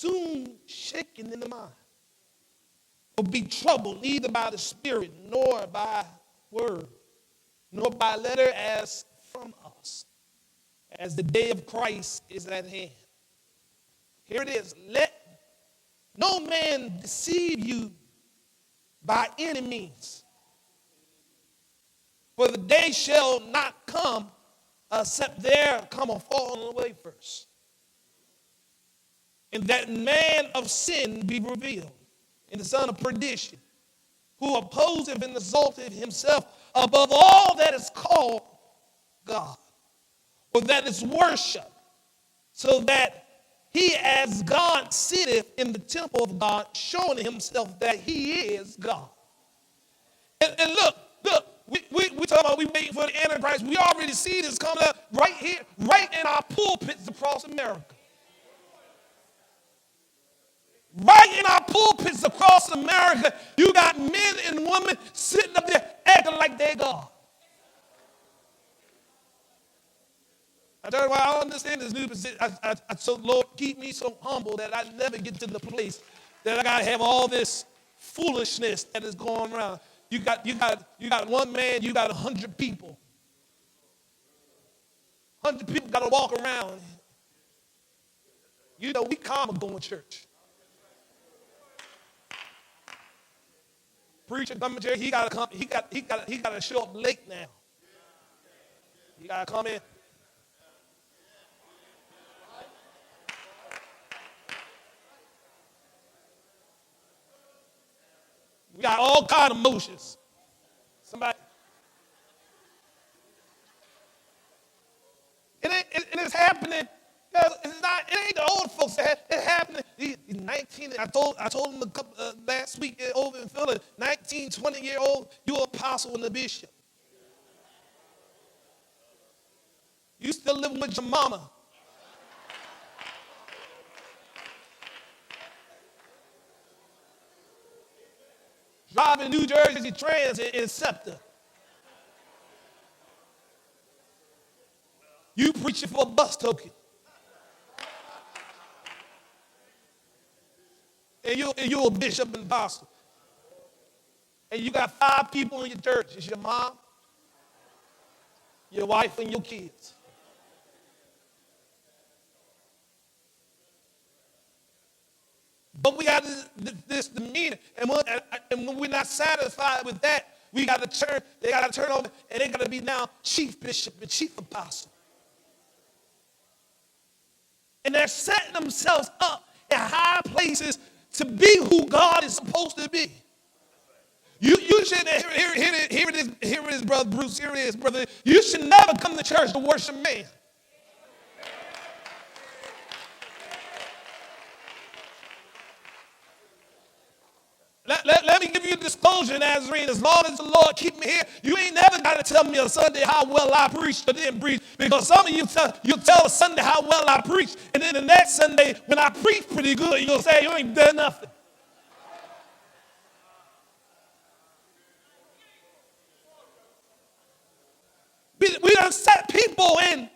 soon shaken in the mind, or be troubled neither by the spirit, nor by word, nor by letter as from us, as the day of Christ is at hand. Here it is. Let no man deceive you by any means, for the day shall not come except there come a falling away first, and that man of sin be revealed, and the son of perdition, who opposeth and exalteth himself above all that is called God, or that is worship, so that he as God sitteth in the temple of God, showing himself that he is God. And look, we talk about we waiting for the Antichrist. We already see this coming up right here, right in our pulpits across America. Right in our pulpits across America, you got men and women sitting up there acting like they're God. I tell you why I don't understand this new position. So Lord, keep me so humble that I never get to the place that I gotta have all this foolishness that is going around. You got one man, you got 100 people. 100 people gotta walk around. You know, we calm going to church. Preacher coming to church, he gotta come. He gotta show up late now. He gotta come in. We got all kind of emotions. Somebody. It's happening. It ain't the old folks that it's happening. 19. I told him last week over in Philly, 19, 20-year-old, you're an apostle and a bishop. You still living with your mama. Driving New Jersey Transit in Scepter. You preaching for a bus token. And you're a bishop and pastor. And you got 5 people in your church. It's your mom, your wife, and your kids. But we got this demeanor, and when we're not satisfied with that, they got to turn over, and they got to be now chief bishop and chief apostle. And they're setting themselves up in high places to be who God is supposed to be. You should, here it is, Brother Bruce, here it is, brother. You should never come to church to worship man. Let me give you a disclosure, Nazarene. As long as the Lord keep me here, you ain't never got to tell me on Sunday how well I preached or didn't preach. Because some of you, you'll tell a Sunday how well I preached, and then the next Sunday, when I preach pretty good, you'll say you ain't done nothing. We done set people in.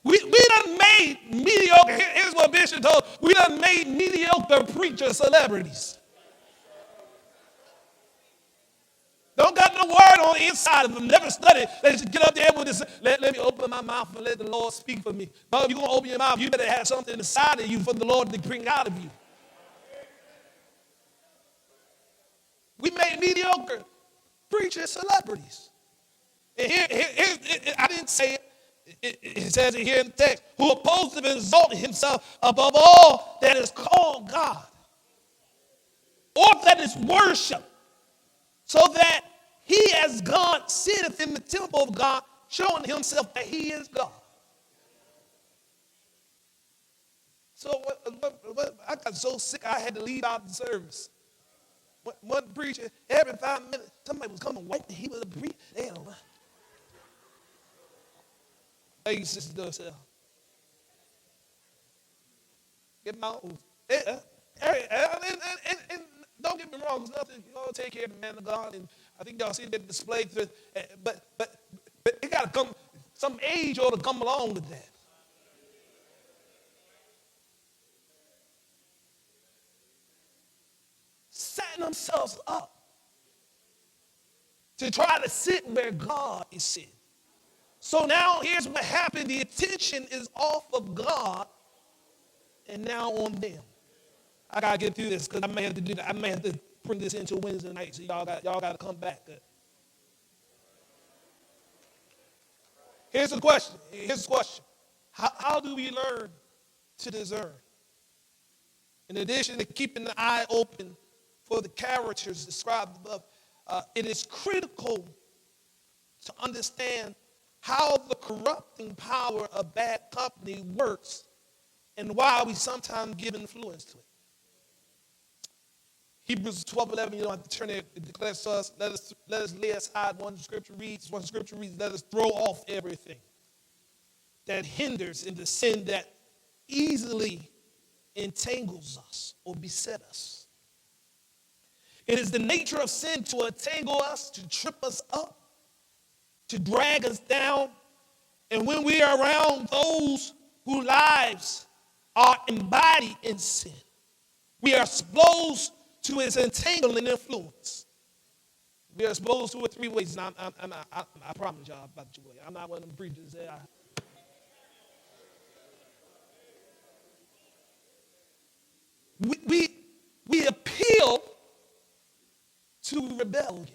We done made mediocre. Here's what Bishop told. We done made mediocre preacher celebrities. Don't got no word on the inside of them. Never studied. They just get up there with this. Let me open my mouth and let the Lord speak for me. No, if you're going to open your mouth, you better have something inside of you for the Lord to bring out of you. We made mediocre preachers celebrities. And here, I didn't say it. It says it here in the text. Who opposed and exalted himself above all that is called God, or that is worship, so that he as God sitteth in the temple of God, showing himself that he is God. So I got so sick I had to leave out the service. One preacher, every 5 minutes, somebody was coming wipe the heat with a breeze. Hey, sister, do herself. Get my own. And don't get me wrong, there's nothing. You all take care of the man of God, and I think y'all see that display. But it got to come. Some age ought to come along with that. themselves up to try to sit where God is sitting. So now here's what happened. The attention is off of God and now on them. I got to get through this because I may have to do that. I may have to bring this into Wednesday night, so y'all got to come back. Here's the question. How do we learn to discern? In addition to keeping the eye open for the characters described above, it is critical to understand how the corrupting power of bad company works and why we sometimes give influence to it. Hebrews 12:11, you don't have to turn it, it declares to us, let us lay aside one scripture reads, let us throw off everything that hinders and the sin that easily entangles us or beset us. It is the nature of sin to entangle us, to trip us up, to drag us down. And when we are around those whose lives are embodied in sin, we are exposed to its entangling influence. We are exposed to it three ways. And I promise y'all about the way. I'm not one of them preachers that we appeal to rebellion.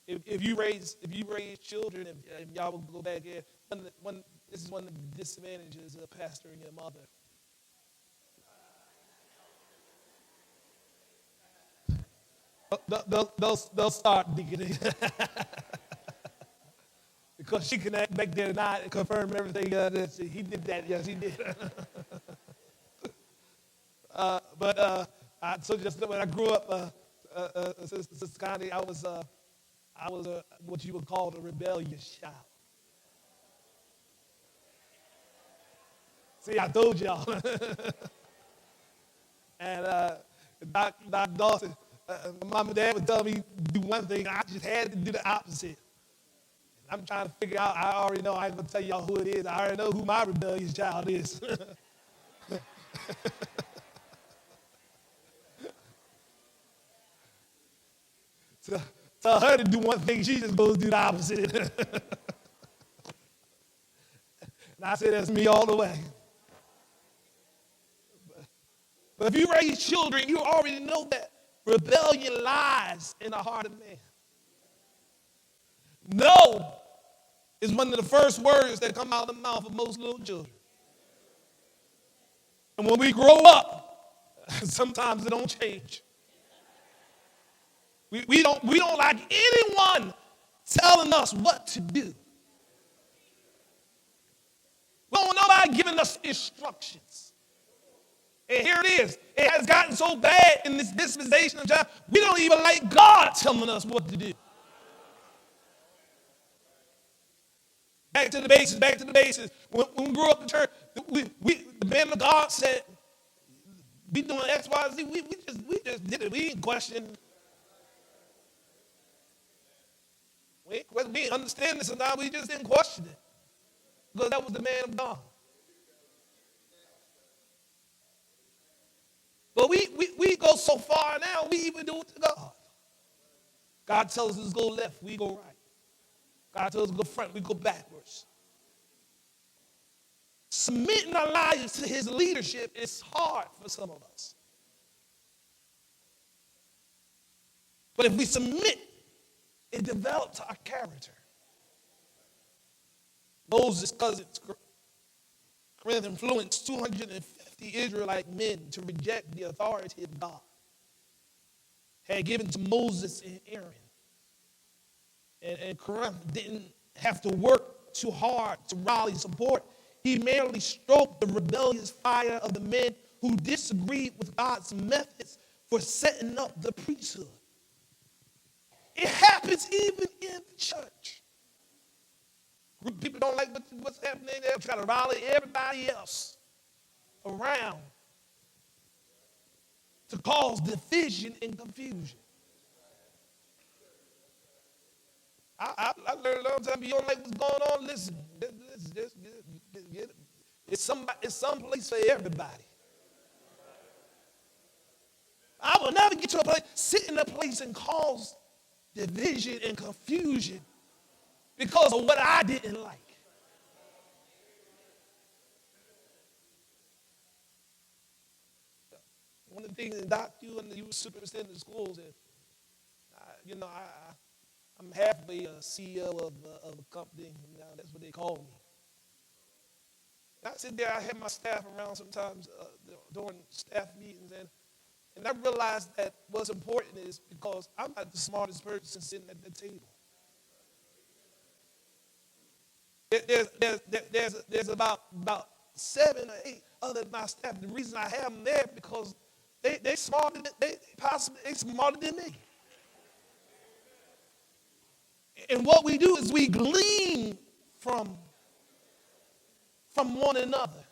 If you raise children, if y'all will go back here, this is one of the disadvantages of pastoring your mother. They'll start digging because she can act back there and I confirm everything. He did that. Yes, he did. So just when I grew up, Sister Connie, I was what you would call a rebellious child. See, I told y'all. And Doc Dawson, my mom and dad would tell me do one thing, I just had to do the opposite. I'm trying to figure out, I already know, I ain't going to tell y'all who it is. I already know who my rebellious child is. So tell her to do one thing, she just goes do the opposite. And I said, that's me all the way. But if you raise children, you already know that rebellion lies in the heart of man. No is one of the first words that come out of the mouth of most little children. And when we grow up, sometimes it don't change. We don't like anyone telling us what to do. We don't want nobody giving us instructions. And here it is. It has gotten so bad in this dispensation of time, we don't even like God telling us what to do. Back to the basis. When we grew up in church, the man of God said, we doing X, Y, Z. We just did it. We didn't question. We didn't understand this or not. We just didn't question it. Because that was the man of God. But we go so far now, we even do it to God. God tells us to go left, we go right. God tells us to go front, we go backwards. Submitting our lives to his leadership is hard for some of us. But if we submit, it develops our character. Moses' cousins, Corinth, influenced 250 Israelite men to reject the authority of God had given to Moses and Aaron. And Corinth didn't have to work too hard to rally support. He merely stroked the rebellious fire of the men who disagreed with God's methods for setting up the priesthood. It happens even in the church. People don't like what's happening. They'll try to rally everybody else around to cause division and confusion. I learned a long time, you don't like what's going on, listen. It's some place for everybody. I will never get to a place, sit in a place and cause division and confusion because of what I didn't like. One of the things that Doc, you and you superintendent of schools, and I'm halfway a CEO of a company. Now that's what they call me. And I sit there, I have my staff around sometimes during staff meetings, and I realized that what's important is because I'm not the smartest person sitting at the table. There's about 7 or 8 other of my staff. The reason I have them there because they smarter than me. And what we do is we glean from one another.